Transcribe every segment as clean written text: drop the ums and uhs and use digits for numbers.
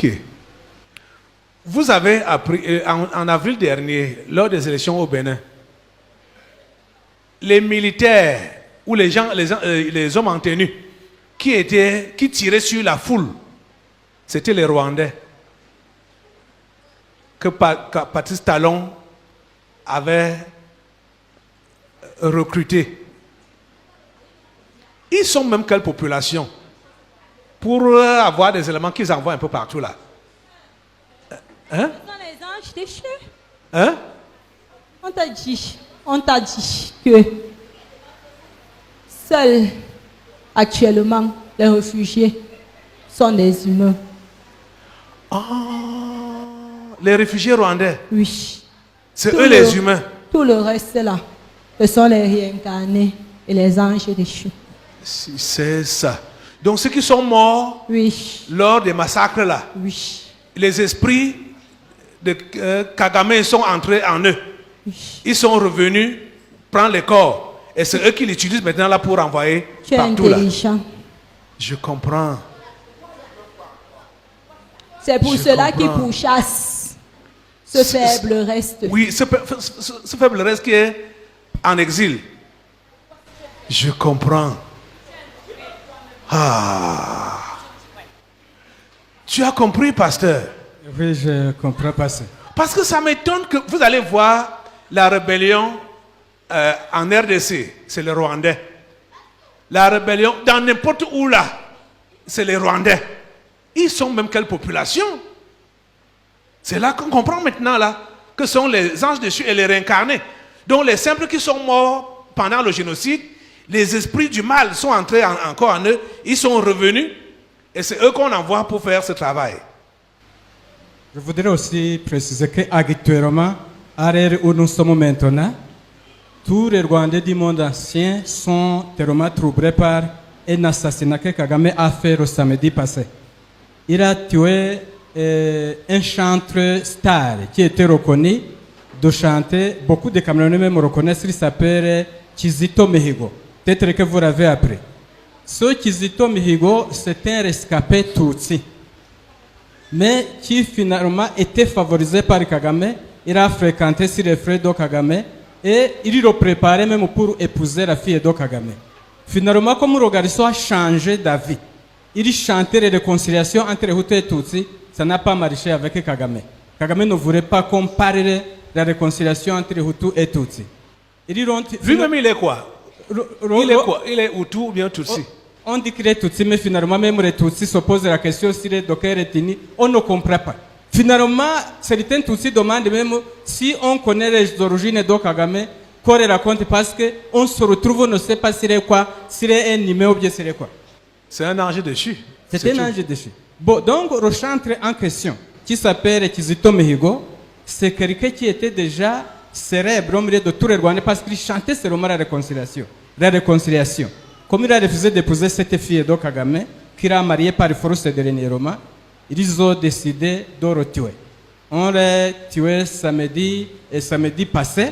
Ok. Vous avez appris, en avril dernier, lors des élections au Bénin, les militaires ou les hommes en tenue qui tiraient sur la foule, c'était les Rwandais que Patrice Talon avait recrutés. Ils sont même quelle population pour avoir des éléments qu'ils envoient un peu partout là? Hein? Ce sont les anges déchus. Hein? On t'a dit que seuls actuellement les réfugiés sont des humains. Ah, les réfugiés rwandais? Oui. C'est eux les humains? Tout le reste là, ce sont les réincarnés et les anges déchus. Si c'est ça. Donc ceux qui sont morts lors des massacres là, les esprits de Kagame sont entrés en eux. Ils sont revenus prendre les corps. Et c'est eux qui l'utilisent maintenant là pour envoyer partout là. Je comprends. C'est pour cela qu'ils pourchassent ce faible reste. Oui, ce faible reste qui est en exil. Je comprends. Ah. Tu as compris, pasteur? Oui, je comprends, pasteur. Parce que ça m'étonne que vous allez voir la rébellion en RDC, c'est les Rwandais. La rébellion dans n'importe où là, c'est les Rwandais. Ils sont même quelle population? C'est là qu'on comprend maintenant là que sont les anges déchus et les réincarnés. Donc les simples qui sont morts pendant le génocide, les esprits du mal sont entrés encore en eux, ils sont revenus et c'est eux qu'on envoie pour faire ce travail. Je voudrais aussi préciser qu'actuellement, à l'heure où nous sommes maintenant, tous les Rwandais du monde ancien sont tellement troublés par un assassinat que Kagame a fait le samedi passé. Il a tué un chanteur star qui était reconnu de chanter. Beaucoup de Camerounais même reconnaissent, il s'appelle Kizito Mihigo. Peut-être que vous l'avez appris. Ce Kizito Mihigo, c'est un rescapé Tutsi, mais qui finalement était favorisé par Kagame. Il a fréquenté sur les frères de Kagame et il le préparait même pour épouser la fille de Kagame. Finalement, comme le garçon a changé d'avis, il chantait les réconciliations entre Hutu et Tutsi, ça n'a pas marché avec Kagame. Kagame ne voulait pas comparer la réconciliation entre Hutu et Tutsi. Lui-même, il est quoi? Il est quoi? Il est Hutu ou bien Tutsi? On dit qu'il est Tutsi, mais finalement, même les Tutsis se posent la question s'il est de quelle ethnie, on ne comprend pas. Finalement, certains Tutsis demandent même si on connaît les origines de Kagame, qu'on les raconte parce qu'on se retrouve, on ne sait pas s'il est quoi, s'il est un numéro ou bien s'il est quoi. C'est un ange déchu. C'est un ange déchu. Bon, donc, le chanteur en question, qui s'appelle Kizito Mihigo, c'est quelqu'un qui était déjà célèbre au milieu de tous les Rwandais parce qu'il chantait seulement la réconciliation. La réconciliation. Comme il a refusé d'épouser cette fille de Kagame, qu'il a mariée par force de l'Eniroma, ils ont décidé de le tuer. On l'a tué samedi passé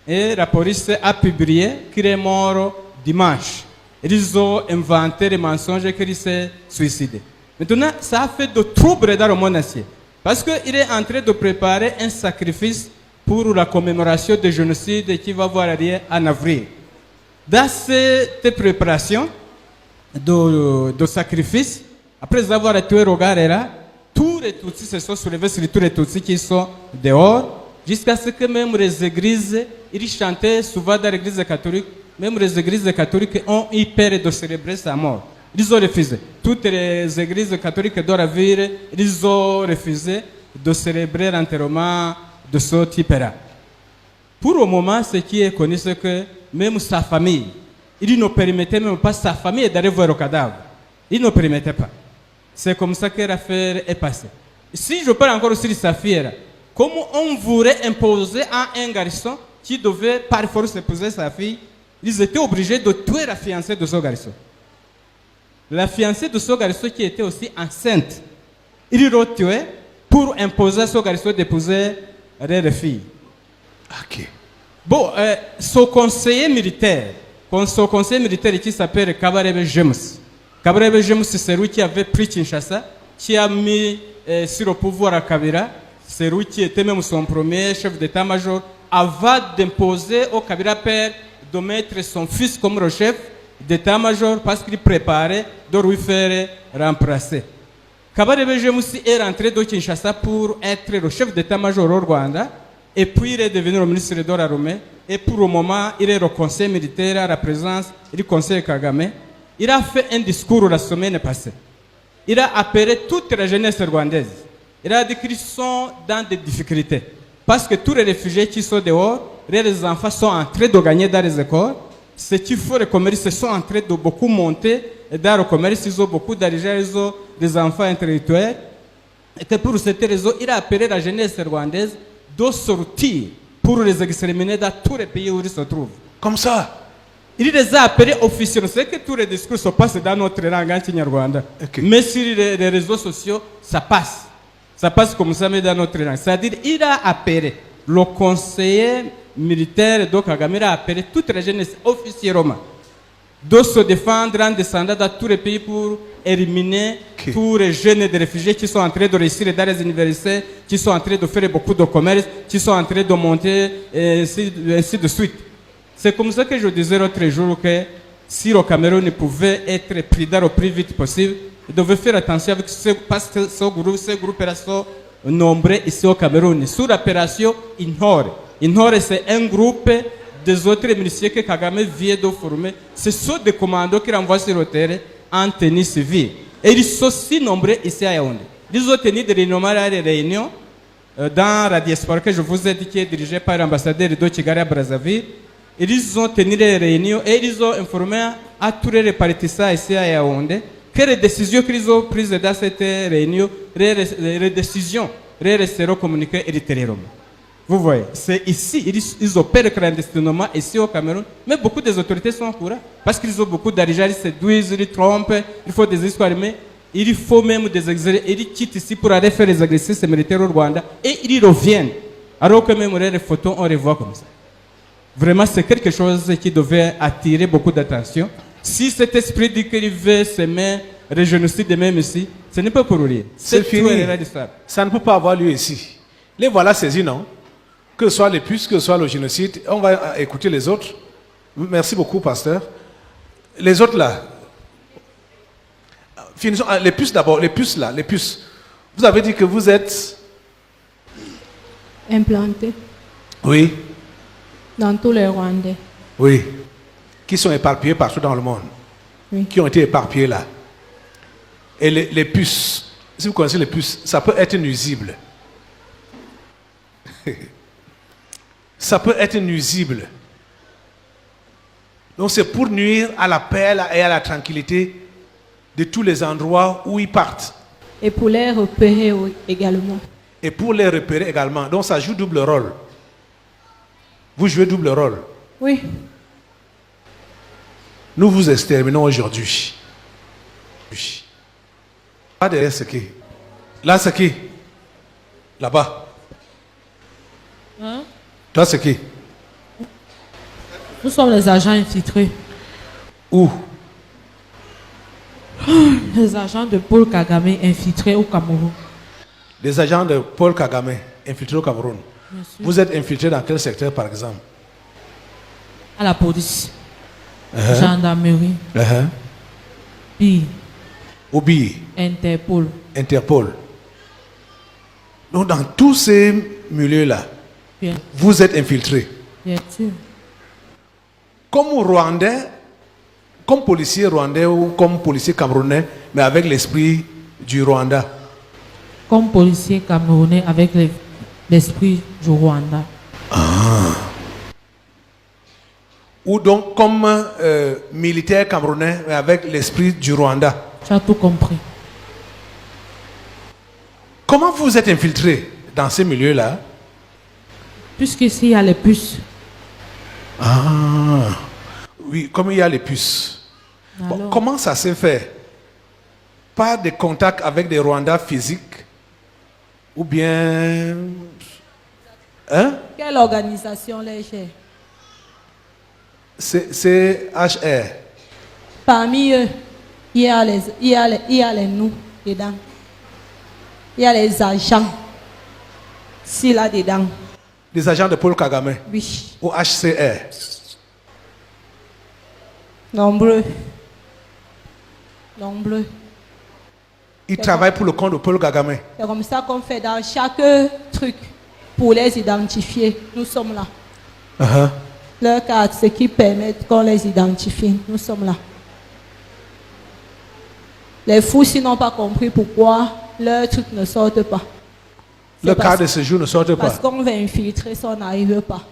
et la police a publié qu'il est mort dimanche. Ils ont inventé les mensonges qu'il s'est suicidé. Maintenant, ça a fait de troubles dans le monde entier. Parce qu'il est en train de préparer un sacrifice pour la commémoration du génocide qui va avoir lieu en avril. Dans cette préparation de sacrifice, après avoir tué Rogarera, tous les Tutsis se sont soulevés sur tous les Tutsis qui sont dehors, jusqu'à ce que même les églises, ils chantaient souvent dans l'église catholique, même les églises catholiques ont eu peur de célébrer sa mort. Ils ont refusé. Toutes les églises catholiques de la ville, ils ont refusé de célébrer l'enterrement de ce type-là. Pour le moment, ce qui est connu, c'est que même sa famille, il ne permettait même pas sa famille d'aller voir le cadavre. Il ne permettait pas. C'est comme ça que l'affaire est passée. Si je parle encore sur sa fille, comme on voulait imposer à un garçon qui devait par force épouser sa fille, ils étaient obligés de tuer la fiancée de ce garçon. La fiancée de ce garçon qui était aussi enceinte, ils l'ont tué pour imposer à ce garçon d'épouser leur fille. Ok. Bon, son conseiller militaire qui s'appelle Kabarebe James. Kabarebe James, c'est lui qui avait pris Kinshasa, qui a mis sur le pouvoir à Kabila, c'est lui qui était même son premier chef d'état-major, avant d'imposer au Kabila père de mettre son fils comme le chef d'état-major parce qu'il préparait de lui faire remplacer. Kabarebe Jemusi est rentré de Kinshasa pour être le chef d'état-major au Rwanda et puis il est devenu le ministre de l'armée et pour le moment il est le conseil militaire à la présence du conseil Kagame. Il a fait un discours la semaine passée. Il a appelé toute la jeunesse rwandaise. Il a dit qu'ils sont dans des difficultés. Parce que tous les réfugiés qui sont dehors, les enfants sont en train de gagner dans les écoles. Ceux qui font le commerce sont en train de beaucoup monter dans le commerce. Ils ont beaucoup d'argent, ils ont des enfants intellectuels. Et que pour cette raison, il a appelé la jeunesse rwandaise de sortir pour les exterminer dans tous les pays où ils se trouvent. Comme ça. Il les a appelés officiellement. C'est que tous les discours se passent dans notre langue en Okay. mais sur les réseaux sociaux, ça passe. Ça passe comme ça, mais dans notre langue. C'est-à-dire, il a appelé le conseiller militaire de Kagame, il a appelé toute la jeunesse officiellement de se défendre en descendant dans tous les pays pour éliminer tous les jeunes des réfugiés qui sont en train de réussir dans les universités, qui sont en train de faire beaucoup de commerce, qui sont en train de monter, et ainsi de suite. C'est comme ça que je disais l'autre jour que si le Cameroun pouvait être pris dans le plus vite possible, il devait faire attention avec parce que ce groupe-là sont nombreux ici au Cameroun. Sur l'opération Inhore. Inhore, c'est un groupe des autres miliciens que Kagame vient de former. Ce sont des commandos qui renvoient sur le terrain en tenue civile. Et ils sont si nombreux ici à Yaoundé. Ils ont tenu des réunions dans la diaspora que je vous ai dit qui est dirigée par l'ambassadeur de Kigali à Brazzaville. Ils ont tenu des réunions et ils ont informé à tous les partisans ici à Yaoundé que les décisions qu'ils ont prises dans cette réunion, les décisions seront communiquées ultérieurement. Vous voyez, c'est ici, ils opèrent clandestinement ici au Cameroun, mais beaucoup des autorités sont au courant parce qu'ils ont beaucoup d'argent, ils séduisent, ils trompent, il faut des histoires, mais il faut même des exilés, ils quittent ici pour aller faire les exercices militaires au Rwanda et ils reviennent. Alors que même les photos, on les voit comme ça. Vraiment, c'est quelque chose qui devait attirer beaucoup d'attention. Si cet esprit dit qu'il veut s'aimer, le génocide même ici, ce n'est pas pour rien. C'est fini. Ça ne peut pas avoir lieu ici. Les voilà saisis, non? Que ce soit les puces, que ce soit le génocide. On va écouter les autres. Merci beaucoup, pasteur. Les autres là. Finissons. Les puces d'abord. Les puces là. Les puces. Vous avez dit que vous êtes implantés. Oui. Dans tous les Rwandais. Oui. Qui sont éparpillés partout dans le monde. Oui. Qui ont été éparpillés là. Et les puces, si vous connaissez les puces, ça peut être nuisible. Ça peut être nuisible. Donc c'est pour nuire à la paix et à la tranquillité de tous les endroits où ils partent. Et pour les repérer également. Et pour les repérer également. Donc ça joue double rôle. Vous jouez double rôle. Oui. Nous vous exterminons aujourd'hui. Pas derrière ce qui. Là, c'est qui? Là-bas. Hein? Toi, c'est qui? Nous sommes les agents infiltrés. Où? Les agents de Paul Kagame infiltrés au Cameroun. Des agents de Paul Kagame infiltrés au Cameroun. Vous êtes infiltrés dans quel secteur, par exemple? À la police. Gendarmerie. Puis. Obi. Interpol. Interpol. Donc dans tous ces milieux-là, Bien. vous êtes infiltrés. Bien sûr. Comme Rwandais, comme policier rwandais ou comme policier camerounais, mais avec l'esprit du Rwanda. Comme policier camerounais avec l'esprit du Rwanda. Ou donc comme militaire camerounais, mais avec l'esprit du Rwanda. Tu as tout compris. Comment vous êtes infiltrés dans ces milieux-là? Puisqu'ici il y a les puces. Ah, oui, comme il y a les puces. Bon, comment ça s'est fait? Pas de contact avec des Rwandais physiques? Ou bien... Hein? Quelle organisation les chers? C'est HR. Parmi eux, il y a les nous dedans. Il y a les agents. Si là-dedans. Les agents de Paul Kagame Oui. au HCR. Nombreux. Nombreux. Ils travaillent pour le compte de Paul Kagame. C'est comme ça qu'on fait dans chaque truc pour les identifier. Nous sommes là. Uh-huh. Leur carte, ce qui permet qu'on les identifie. Nous sommes là. Les fous, s'ils n'ont pas compris pourquoi leurs trucs ne sortent pas. C'est Le parce- carte de séjour ne sort pas. Parce qu'on veut infiltrer, ça on n'arrive pas.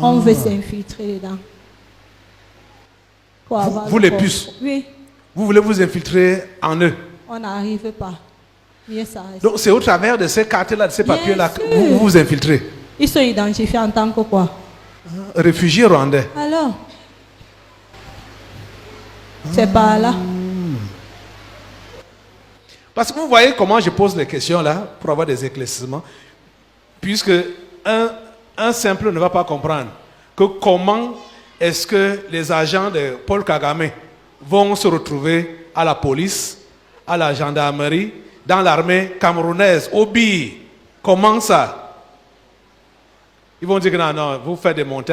On veut s'infiltrer dedans. Pour avoir vous le les corps. puces. Oui, Vous voulez vous infiltrer en eux. on n'arrive pas. Mieux ça reste. Donc c'est au travers de ces cartes-là, de ces Bien papiers-là que sûr. vous vous infiltrez. Ils sont identifiés en tant que quoi? Réfugiés rwandais. Alors, c'est par là. Parce que vous voyez comment je pose les questions là pour avoir des éclaircissements. Puisque un simple ne va pas comprendre que comment est-ce que les agents de Paul Kagame vont se retrouver à la police, à la gendarmerie, dans l'armée camerounaise, au BI. Comment ça? Ils vont dire que non, non, vous faites des montages.